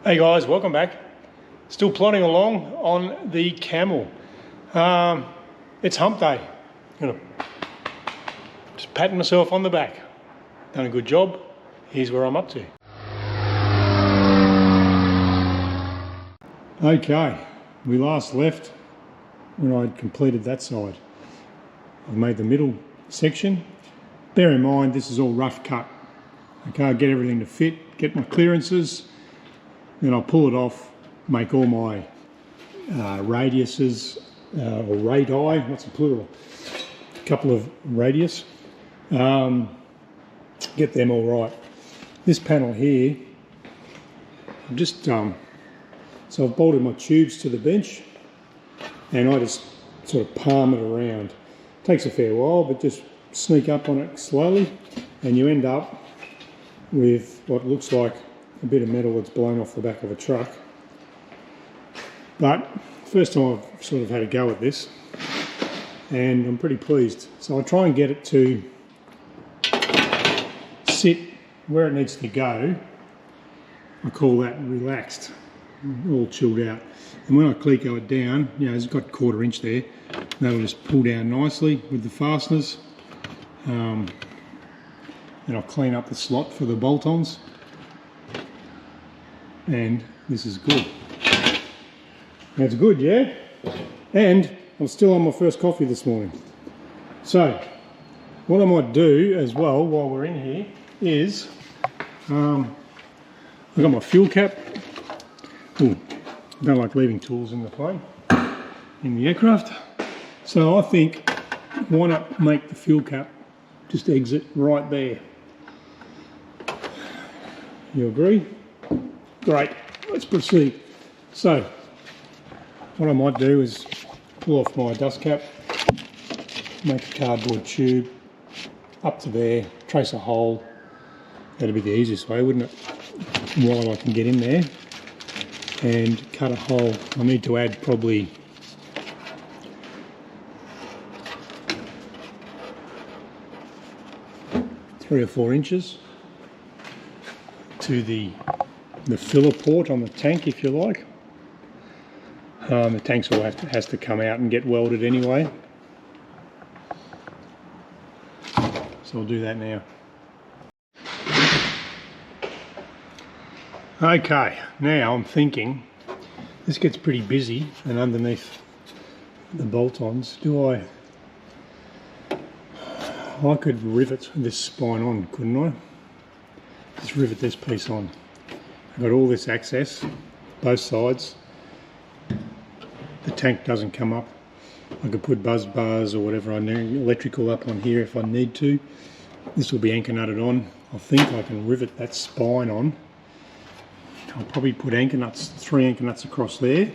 Hey guys, welcome back. Still plodding along on the Camel. It's hump day. I'm gonna just patting myself on the back. Done a good job. Here's where I'm up to. Okay, we last left when I'd completed that side. I've made the middle section. Bear in mind this is all rough cut. Okay, I get everything to fit, get my clearances. Then I'll pull it off, make all my radiuses, or radii, what's the plural? A couple of radius. Get them all right. This panel here, I'm just, so I've bolted my tubes to the bench and I just sort of palm it around. Takes a fair while, but just sneak up on it slowly and you end up with what looks like a bit of metal that's blown off the back of a truck. But first time I've sort of had a go at this and I'm pretty pleased. So I try and get it to sit where it needs to go. I call that relaxed, all chilled out. And when I cleco it down, you know, it's got a 1/4 inch there, that'll just pull down nicely with the fasteners. Then I'll clean up the slot for the bolt-ons. And this is good. That's good, yeah? And I'm still on my first coffee this morning. So, what I might do as well while we're in here is, I've got my fuel cap. Ooh, I don't like leaving tools in the plane, in the aircraft. So I think, why not make the fuel cap just exit right there? You agree? Great, let's proceed. So, what I might do is pull off my dust cap, make a cardboard tube up to there, trace a hole. That'd be the easiest way, wouldn't it? While I can get in there and cut a hole. I need to add probably three or 4 inches to the filler port on the tank, if you like. The tanks all has to come out and get welded anyway. So I'll do that now. Okay, now I'm thinking this gets pretty busy, and underneath the bolt-ons, I could rivet this spine on, couldn't I? Just rivet this piece on. I've got all this access, both sides. The tank doesn't come up. I could put buzz bars or whatever I need, electrical up on here if I need to. This will be anchor nutted on. I think I can rivet that spine on. I'll probably put anchor nuts, 3 anchor nuts across there.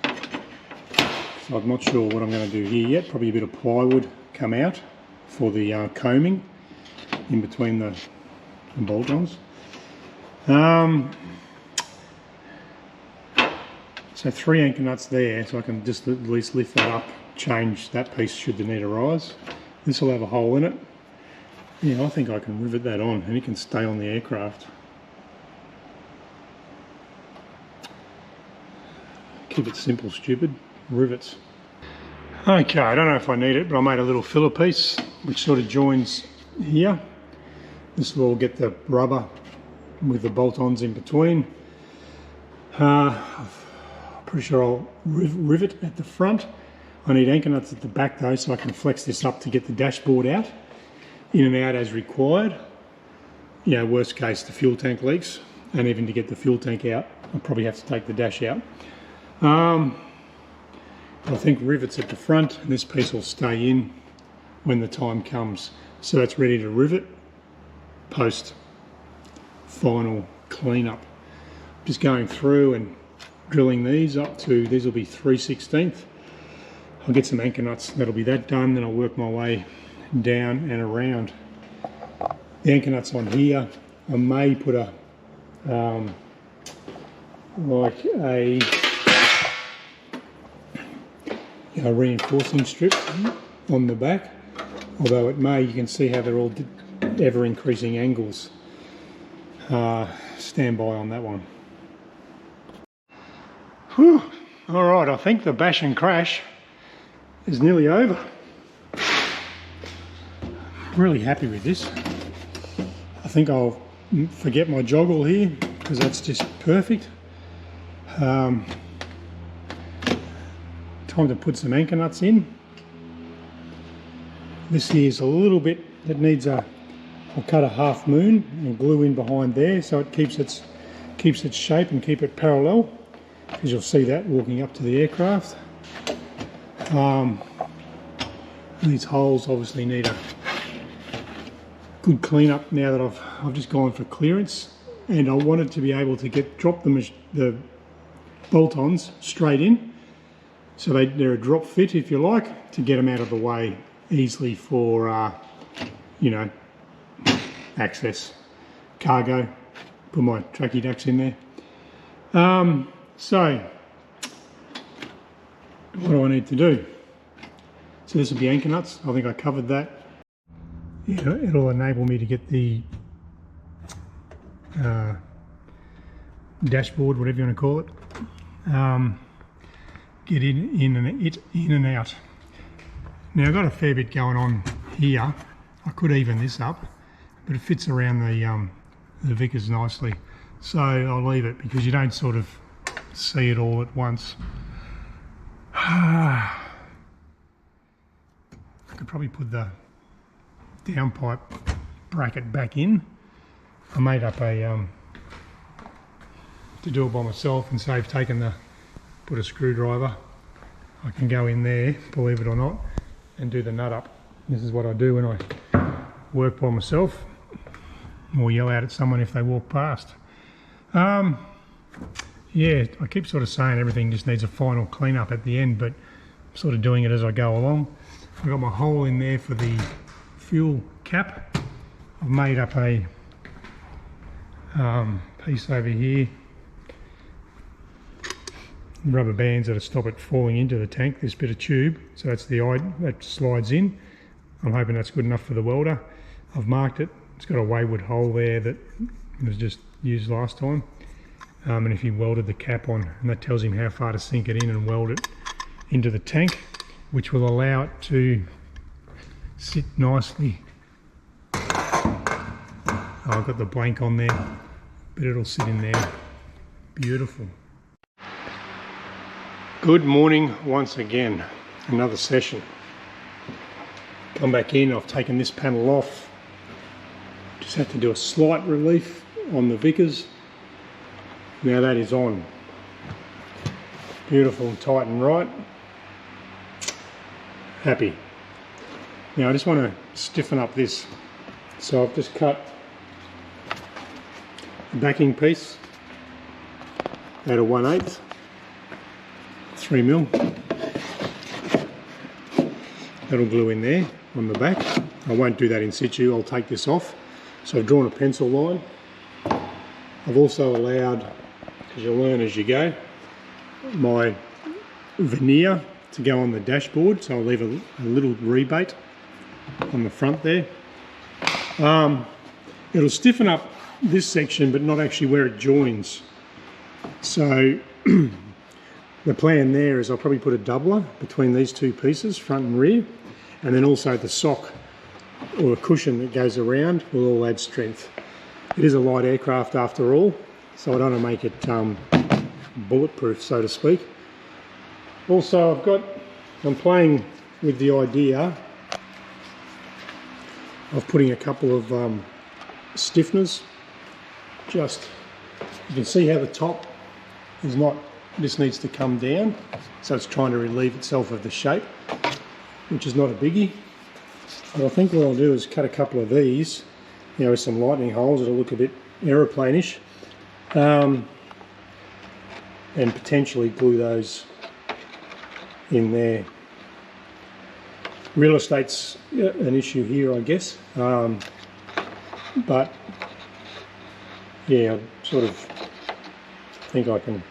So I'm not sure what I'm going to do here yet. Probably a bit of plywood come out for the combing in between the bolt-ons. So 3 anchor nuts there, so I can just at least lift that up, change that piece should the need arise. This will have a hole in it. Yeah, I think I can rivet that on and it can stay on the aircraft. Keep it simple, stupid. Rivets. Okay, I don't know if I need it, but I made a little filler piece which sort of joins here. This will get the rubber with the bolt-ons in between. Pretty sure I'll rivet at the front. I need anchor nuts at the back though, so I can flex this up to get the dashboard out, in and out as required. You know, worst case the fuel tank leaks, and even to get the fuel tank out, I'll probably have to take the dash out. I think rivets at the front, and this piece will stay in when the time comes. So that's ready to rivet post final cleanup. Just going through and drilling these up to, these will be 3/16. I'll get some anchor nuts, that'll be that done, then I'll work my way down and around. The anchor nuts on here, I may put a like a reinforcing strip on the back, although it may, you can see how they're all ever increasing angles. Stand by on that one. Whew. All right, I think the bash and crash is nearly over. Really happy with this. I think I'll forget my joggle here because that's just perfect. Time to put some anchor nuts in. This here is a little bit that needs I'll cut a half moon and glue in behind there so it keeps its shape and keep it parallel, because you'll see that walking up to the aircraft. These holes obviously need a good clean up now that I've just gone for clearance, and I wanted to be able to drop the bolt-ons straight in, so they're a drop fit if you like, to get them out of the way easily for you know, access, cargo. Put my tracky ducks in there. So what do I need to do? So this will be anchor nuts. I think I covered that. It'll enable me to get the dashboard, whatever you want to call it, get in and out. Now I've got a fair bit going on here. I could even this up, but it fits around the Vickers nicely. So I'll leave it because you don't sort of see it all at once. I could probably put the downpipe bracket back in. I made up a to do it by myself and save put a screwdriver. I can go in there, believe it or not, and do the nut up. This is what I do when I work by myself, or yell out at someone if they walk past. Yeah, I keep sort of saying everything just needs a final clean up at the end, but I'm sort of doing it as I go along. I've got my hole in there for the fuel cap. I've made up a piece over here, rubber bands that'll stop it falling into the tank, this bit of tube, so that's that slides in. I'm hoping that's good enough for the welder. I've marked it. It's got a wayward hole there that was just used last time, and if he welded the cap on, and that tells him how far to sink it in and weld it into the tank, which will allow it to sit nicely. I've got the blank on there, but it'll sit in there. Beautiful. Good morning once again. Another session. Come back in, I've taken this panel off. Just had to do a slight relief on the Vickers. Now that is on. Beautiful and tight and right. Happy. Now I just want to stiffen up this. So I've just cut the backing piece at a 1/8, 3mm. That'll glue in there on the back. I won't do that in situ, I'll take this off. So I've drawn a pencil line. I've also allowed, because you'll learn as you go, my veneer to go on the dashboard, so I'll leave a little rebate on the front there. It'll stiffen up this section, but not actually where it joins. So the plan there is I'll probably put a doubler between these two pieces, front and rear, and then also the sock or a cushion that goes around will all add strength. It is a light aircraft after all, so I don't want to make it bulletproof, so to speak. Also, I'm playing with the idea of putting a couple of stiffeners. Just, you can see how the top is not, this needs to come down, so it's trying to relieve itself of the shape, which is not a biggie. But I think what I'll do is cut a couple of these, you know, with some lightning holes that'll look a bit aeroplane-ish, and potentially glue those in there. Real estate's an issue here, I guess, but yeah, I sort of think I can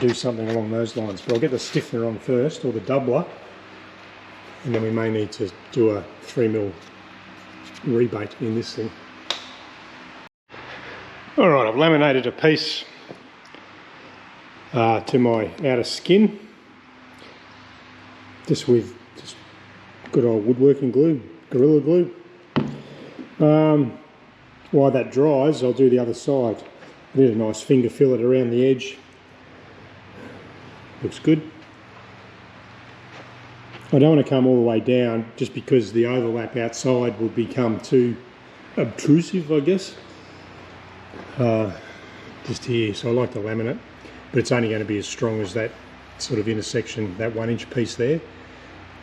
do something along those lines. But I'll get the stiffener on first, or the doubler, and then we may need to do a 3mm rebate in this thing. Alright, I've laminated a piece to my outer skin, just with good old woodworking glue, Gorilla Glue. While that dries, I'll do the other side. I did a nice finger fillet around the edge. Looks good. I don't want to come all the way down just because the overlap outside will become too obtrusive, I guess. Just here, so I like the laminate, but it's only going to be as strong as that sort of intersection, that 1 inch piece there.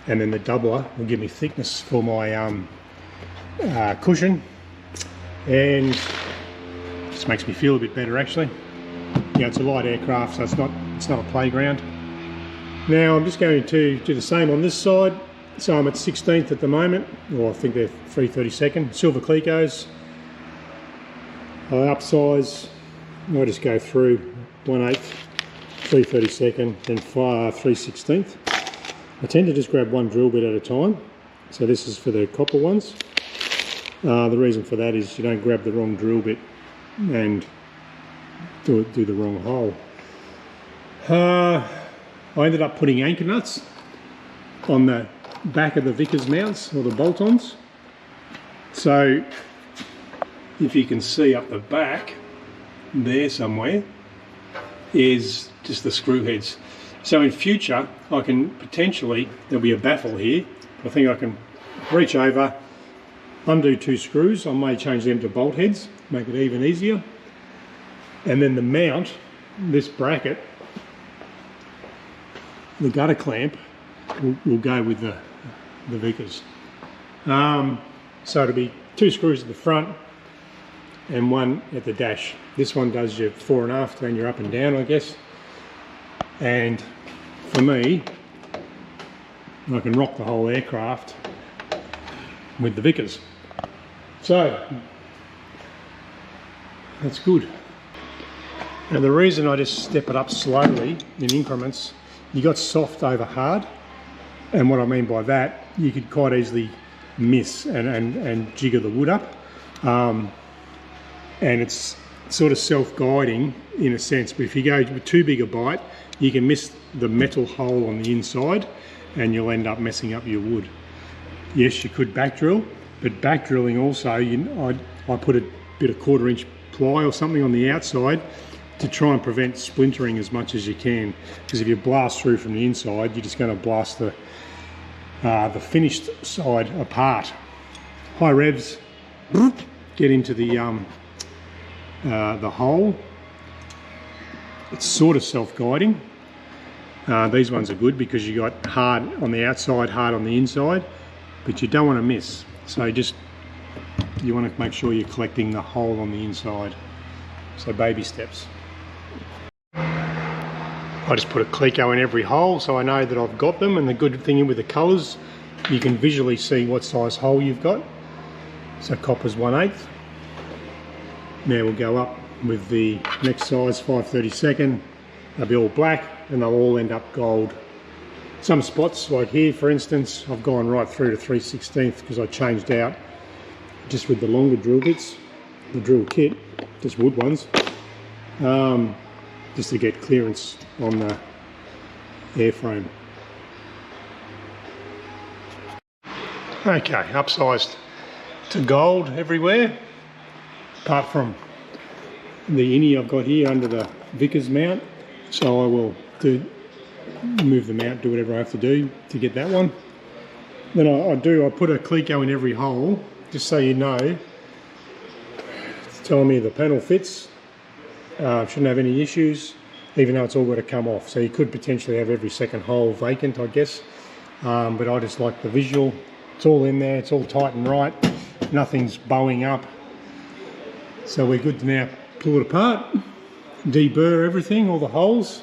And then the doubler will give me thickness for my cushion, and just makes me feel a bit better actually. Yeah, it's a light aircraft, so it's not a playground. Now I'm just going to do the same on this side. So I'm at 16th at the moment, or I think they're 3/32. Silver Clecos. I upsize. I just go through 1/8, 3/32, then 3/16. I tend to just grab one drill bit at a time. So this is for the copper ones. The reason for that is you don't grab the wrong drill bit and do the wrong hole. I ended up putting anchor nuts on the back of the Vickers mounts, or the bolt-ons. So if you can see up the back there somewhere is just the screw heads. So in future I can potentially, there'll be a baffle here, I think I can reach over, undo 2 screws. I may change them to bolt heads, make it even easier. And then the mount, this bracket, the gutter clamp will go with the Vickers. So it'll be 2 screws at the front and 1 at the dash. This one does your 4.5 turn your up and down, I guess. And for me, I can rock the whole aircraft with the Vickers. So that's good. Now the reason I just step it up slowly in increments, you got soft over hard, and what I mean by that, you could quite easily miss and jigger the wood up, and it's sort of self-guiding in a sense, but if you go with too big a bite, you can miss the metal hole on the inside and you'll end up messing up your wood. Yes, you could back drill, but back drilling also, I put a bit of 1/4 inch ply or something on the outside to try and prevent splintering as much as you can, because if you blast through from the inside, you're just going to blast the finished side apart. High revs, get into the hole. It's sort of self-guiding. These ones are good because you got hard on the outside, hard on the inside, but you don't want to miss. So you want to make sure you're collecting the hole on the inside. So baby steps. I just put a Cleco in every hole so I know that I've got them, and the good thing with the colours, you can visually see what size hole you've got. So copper's 1/8. Now we'll go up with the next size, 5/32. They'll be all black and they'll all end up gold. Some spots, like here for instance, I've gone right through to 3/16 because I changed out just with the longer drill bits, the drill kit, just wood ones, just to get clearance on the airframe. Okay, upsized to gold everywhere, apart from the innie I've got here under the Vickers mount. So I will move the mount, do whatever I have to do to get that one. Then I put a Cleco in every hole, just so you know. It's telling me the panel fits, shouldn't have any issues, even though it's all got to come off. So you could potentially have every second hole vacant, I guess. But I just like the visual. It's all in there, it's all tight and right, nothing's bowing up. So we're good to now pull it apart, deburr everything, all the holes,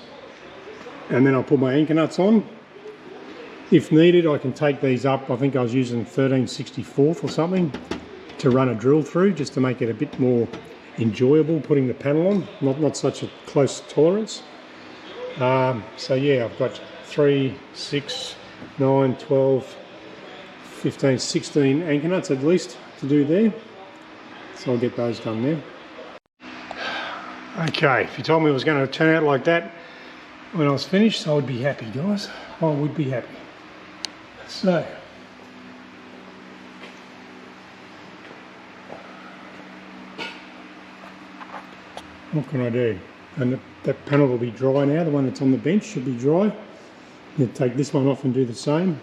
and then I'll put my anchor nuts on. If needed, I can take these up. I think I was using 13/64 or something to run a drill through, just to make it a bit more enjoyable putting the panel on, not such a close tolerance. So yeah, I've got 3, 6, 9, 12, 15, 16 anchor nuts at least to do there. So I'll get those done now. Okay, if you told me it was going to turn out like that, when I was finished, I would be happy, guys. I would be happy. So, what can I do? And that panel will be dry now. The one that's on the bench should be dry. You take this one off and do the same.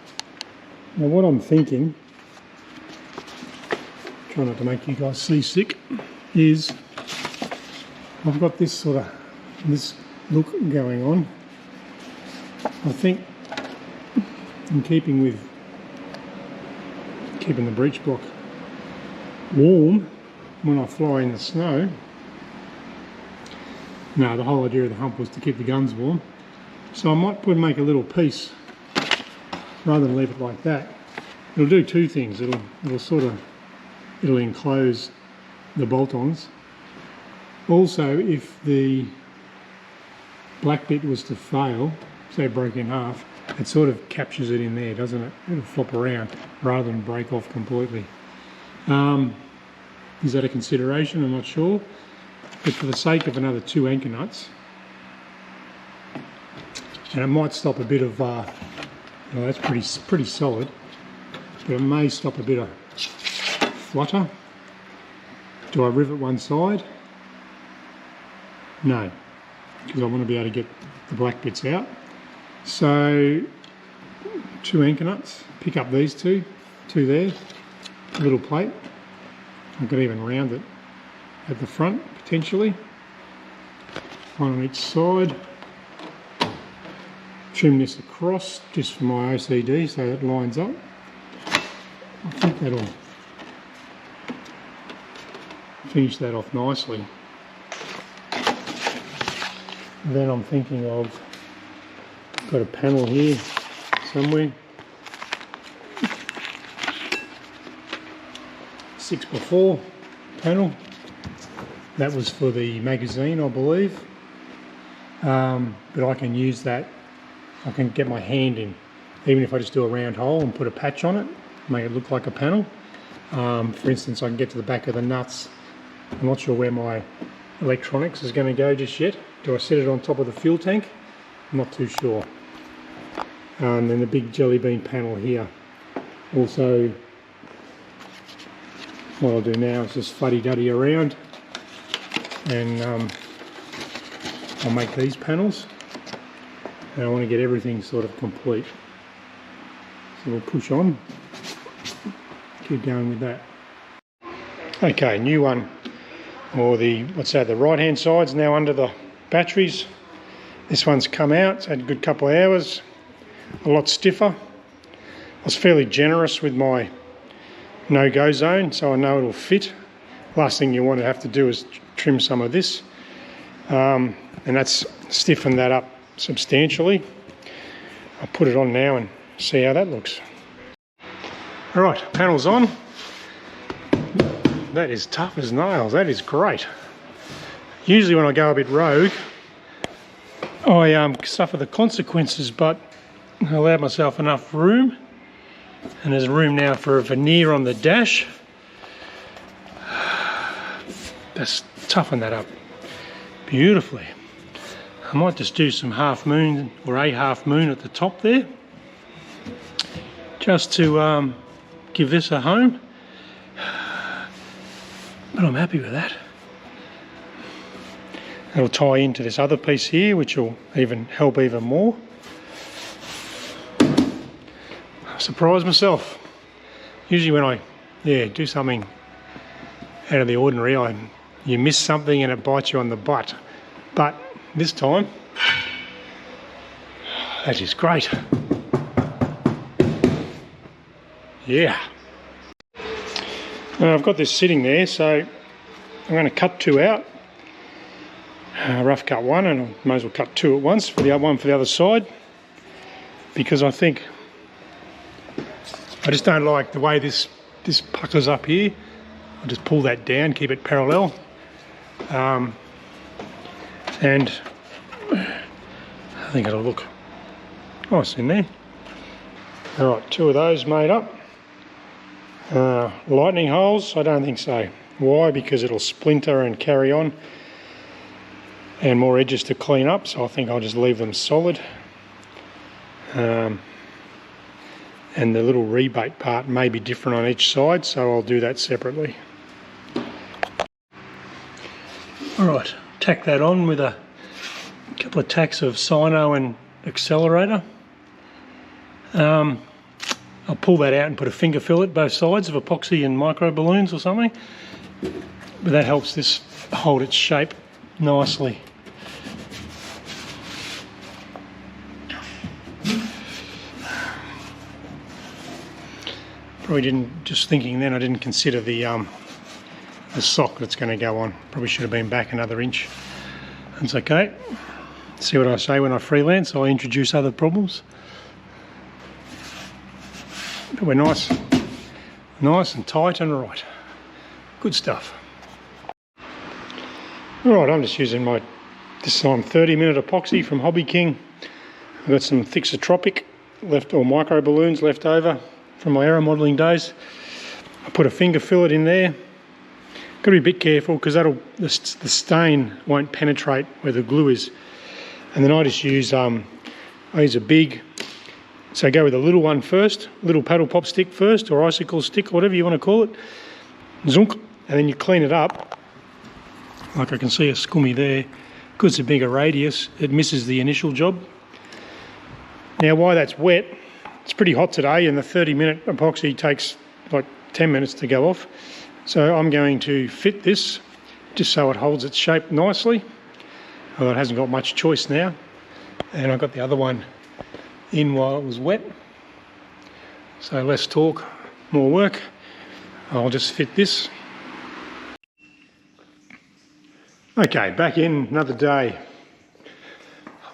Now what I'm thinking, try not to make you guys seasick, is I've got this sort of this look going on. I think in keeping with keeping the breech block warm when I fly in the snow. No, the whole idea of the hump was to keep the guns warm. So I might make a little piece rather than leave it like that. It'll do two things. It'll enclose the bolt-ons. Also, if the black bit was to fail, say broke in half, it sort of captures it in there, doesn't it? It'll flop around rather than break off completely. Is that a consideration? I'm not sure. But for the sake of another 2 anchor nuts, and it might stop a bit of, that's pretty solid, but it may stop a bit of flutter. Do I rivet one side? No, because I want to be able to get the black bits out. So 2 anchor nuts, pick up these two there, a little plate. I could even round it at the front potentially, one on each side. Trim this across just for my OCD so it lines up. I think that'll finish that off nicely. And then I'm thinking of, got a panel here somewhere, 6x4 panel. That was for the magazine, I believe. But I can use that. I can get my hand in, even if I just do a round hole and put a patch on it, make it look like a panel. For instance, I can get to the back of the nuts. I'm not sure where my electronics is going to go just yet. Do I set it on top of the fuel tank? I'm not too sure. And then the big jelly bean panel here. Also, what I'll do now is just fuddy-duddy around, and I'll make these panels, and I want to get everything sort of complete. So we'll push on, keep going with that. Okay, new one, or the right hand side's now under the batteries. This one's come out, it's had a good couple of hours, a lot stiffer. I was fairly generous with my no-go zone, so I know it'll fit. Last thing you want to have to do is trim some of this, and that's stiffened that up substantially. I'll put it on now and see how that looks. Alright, panel's on. That is tough as nails, that is great. Usually when I go a bit rogue, I suffer the consequences, but I allowed myself enough room, and there's room now for a veneer on the dash. That's toughened that up beautifully. I might just do some half moon or a half moon at the top there, just to give this a home. But I'm happy with that. It'll tie into this other piece here, which will even help even more. I surprise myself. Usually when I do something out of the ordinary, you miss something and it bites you on the butt. But this time, that is great. Yeah. Now I've got this sitting there, so I'm going to cut 2 out. Rough cut 1, and I may as well cut 2 at once for the other one for the other side, because I think I just don't like the way this puckers up here. I'll just pull that down, keep it parallel, and I think it'll look nice in there. Alright, 2 of those made up. Lightning holes, I don't think so. Why? Because it'll splinter and carry on. and more edges to clean up, so I think I'll just leave them solid. And the little rebate part may be different on each side, so I'll do that separately. Alright, tack that on with a couple of tacks of Sino and accelerator. I'll pull that out and put a finger fillet both sides of epoxy and micro balloons or something, but that helps this hold its shape nicely. Probably didn't, just thinking then, I didn't consider the sock that's going to go on. Probably should have been back another inch. That's okay. See what I say when I freelance, I introduce other problems. But we're nice and tight and right. Good stuff. Alright, I'm just using my, this time 30-minute epoxy from Hobby King. I've got some Thixotropic left, or micro balloons left over from my aero modelling days. I put a finger fillet in there. Got to be a bit careful because the stain won't penetrate where the glue is. And then I just use I use a big, so go with a little one first, little paddle pop stick first, or icicle stick, whatever you want to call it. Zunk, and then you clean it up. Like I can see a scummy there. Because it's a bigger radius, it misses the initial job. Now while that's wet, it's pretty hot today, and the 30-minute epoxy takes like 10 minutes to go off. So I'm going to fit this just so it holds its shape nicely. Although it hasn't got much choice now. And I got the other one in while it was wet. So less talk, more work. I'll just fit this. Okay, back in another day.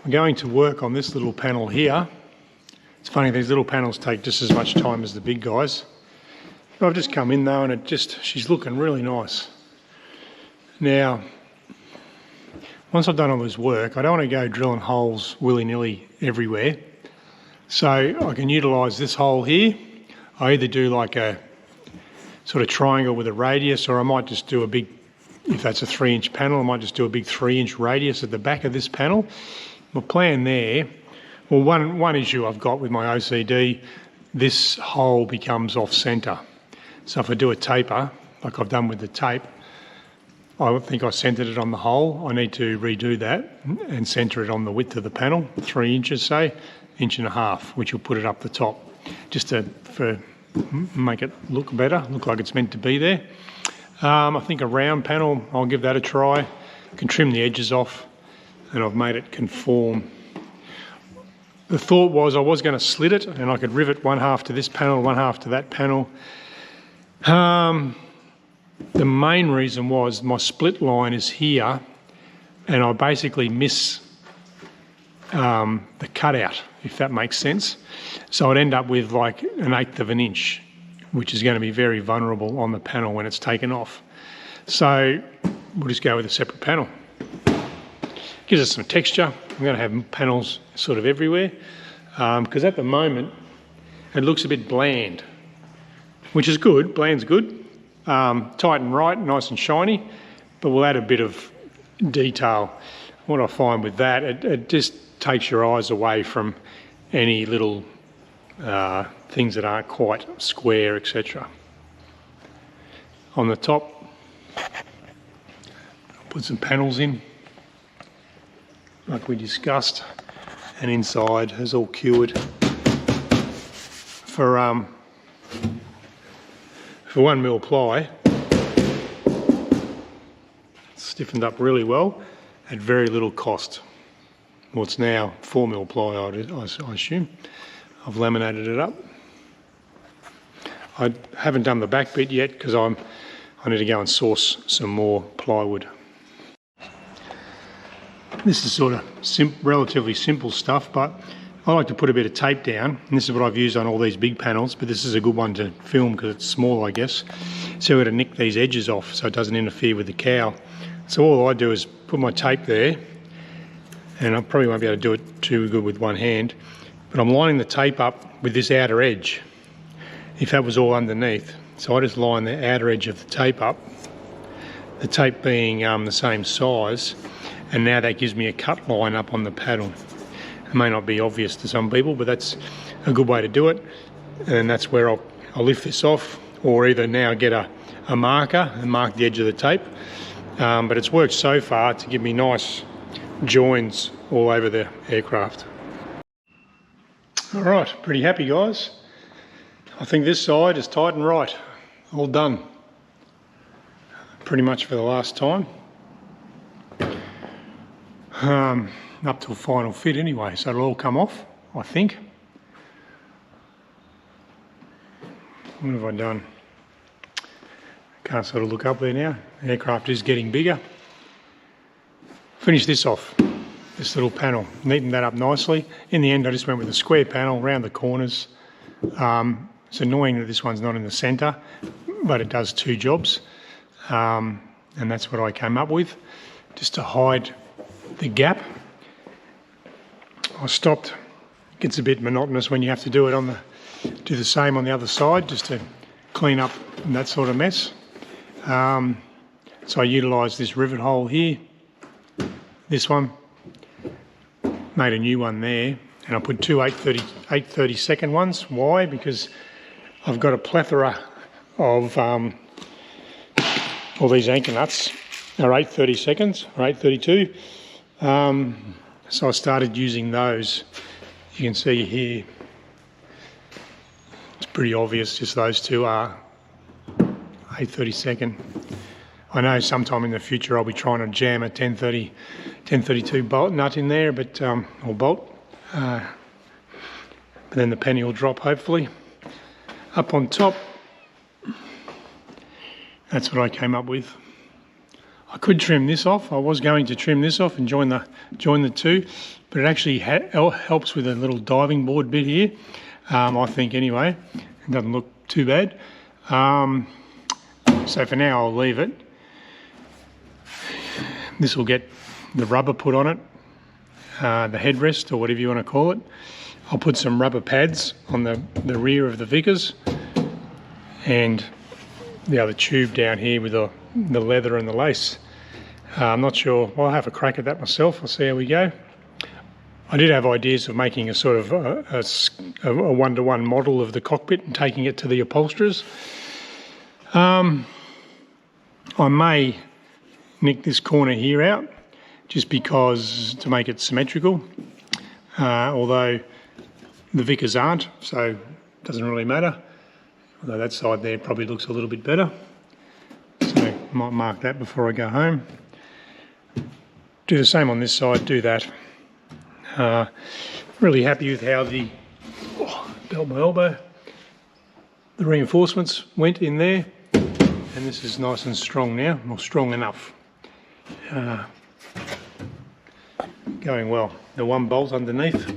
I'm going to work on this little panel here. It's funny, these little panels take just as much time as the big guys. I've just come in though, and she's looking really nice. Now, once I've done all this work, I don't want to go drilling holes willy-nilly everywhere. So I can utilise this hole here. I either do like a sort of triangle with a radius, or I might just do a big, if that's a 3-inch panel, I might just do a big 3-inch radius at the back of this panel. My plan there, well, one issue I've got with my OCD, this hole becomes off centre. So if I do a taper, like I've done with the tape, I think I centred it on the hole. I need to redo that and centre it on the width of the panel, 3 inches say, 1.5 inches, which will put it up the top, just to make it look better, look like it's meant to be there. I think a round panel, I'll give that a try. I can trim the edges off, and I've made it conform. The thought was I was going to slit it, and I could rivet one half to this panel, one half to that panel. The main reason was my split line is here, and I basically miss the cutout, if that makes sense. So I'd end up with like 1/8 of an inch, which is going to be very vulnerable on the panel when it's taken off. So we'll just go with a separate panel. Gives us some texture. I'm going to have panels sort of everywhere, because at the moment it looks a bit bland, which is good. Bland's good. Tight and right, nice and shiny, but we'll add a bit of detail. What I find with that, it just takes your eyes away from any little things that aren't quite square, etc. On the top, I'll put some panels in, like we discussed, and inside is all cured for 1mm ply. It's stiffened up really well at very little cost. Well, it's now 4mm ply, I assume. I've laminated it up. I haven't done the back bit yet because I need to go and source some more plywood. This is sort of relatively simple stuff, but I like to put a bit of tape down, and this is what I've used on all these big panels, but this is a good one to film because it's small, I guess. So we're going to nick these edges off so it doesn't interfere with the cowl. So all I do is put my tape there, and I probably won't be able to do it too good with one hand, but I'm lining the tape up with this outer edge, if that was all underneath. So I just line the outer edge of the tape up, the tape being the same size, and now that gives me a cut line up on the paddle. It may not be obvious to some people, but that's a good way to do it. And that's where I'll lift this off, or either now get a marker and mark the edge of the tape. But it's worked so far to give me nice joins all over the aircraft. All right, pretty happy, guys. I think this side is tight and right, all done. Pretty much for the last time. Up to a final fit anyway, so it'll all come off, I think. What have I done? Can't sort of look up there now. The aircraft is getting bigger. Finish this off, this little panel. Neaten that up nicely. In the end, I just went with a square panel around the corners. It's annoying that this one's not in the centre, but it does two jobs. And that's what I came up with, just to hide the gap. I stopped. It gets a bit monotonous when you have to do it do the same on the other side, just to clean up that sort of mess. So I utilised this rivet hole here, this one, made a new one there, and I put two 8/32 ones. Why? Because I've got a plethora of all these anchor nuts are 8/32 or 8/32. So I started using those. You can see here, it's pretty obvious, just those two are 8/32. I know sometime in the future I'll be trying to jam a 10/32 bolt nut in there, but or bolt. But then the penny will drop, hopefully. Up on top, that's what I came up with. I could trim this off. I was going to trim this off and join the two, but it actually helps with a little diving board bit here. I think anyway. It doesn't look too bad. So for now I'll leave it. This will get the rubber put on it, the headrest or whatever you want to call it. I'll put some rubber pads on the rear of the Vickers, and the other tube down here with the leather and the lace. I'm not sure. I'll have a crack at that myself. I'll see how we go. I did have ideas of making a sort of a one-to-one model of the cockpit and taking it to the upholsterers. I may nick this corner here out just because to make it symmetrical, although the Vickers aren't, so it doesn't really matter. Although that side there probably looks a little bit better. So I might mark that before I go home. Do the same on this side, do that. Really happy with how belt my elbow. The reinforcements went in there, and this is nice and strong now, or strong enough. Going well. The one bolt underneath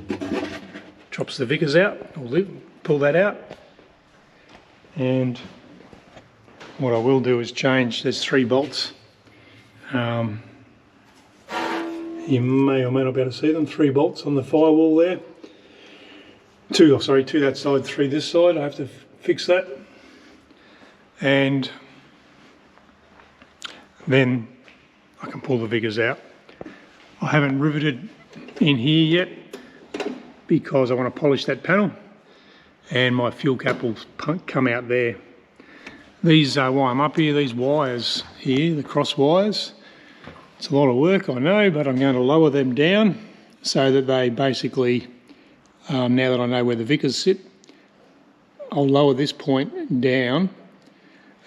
drops the Vickers out, or pull that out. And what I will do is change, there's 3 bolts. You may or may not be able to see them, 3 bolts on the firewall there. 2 that side, 3 this side. I have to fix that. And then I can pull the Vickers out. I haven't riveted in here yet because I want to polish that panel, and my fuel cap will come out there. These wire I'm up here, these wires here, the cross wires, it's a lot of work, I know, but I'm going to lower them down so that they basically, now that I know where the Vickers sit, I'll lower this point down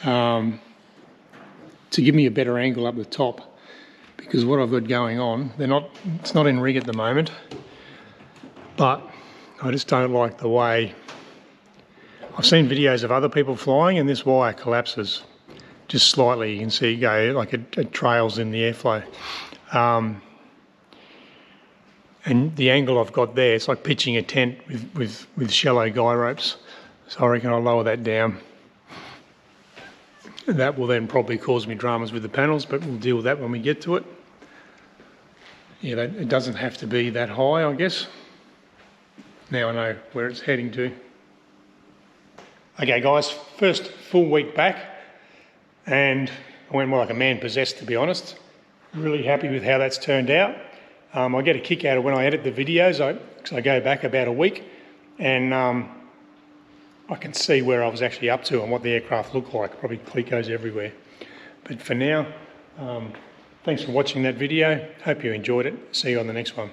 to give me a better angle up the top, because what I've got going on, it's not in rig at the moment, but I just don't like the way. I've seen videos of other people flying and this wire collapses just slightly. You can see it go like it trails in the airflow. And the angle I've got there, it's like pitching a tent with shallow guy ropes. So I reckon I'll lower that down. That will then probably cause me dramas with the panels, but we'll deal with that when we get to it. Yeah, it doesn't have to be that high, I guess. Now I know where it's heading to. Okay guys, first full week back, and I went more like a man possessed, to be honest. Really happy with how that's turned out. I get a kick out of when I edit the videos. I go back about a week and I can see where I was actually up to and what the aircraft looked like. Probably clicos everywhere. But for now, thanks for watching that video. Hope you enjoyed it. See you on the next one.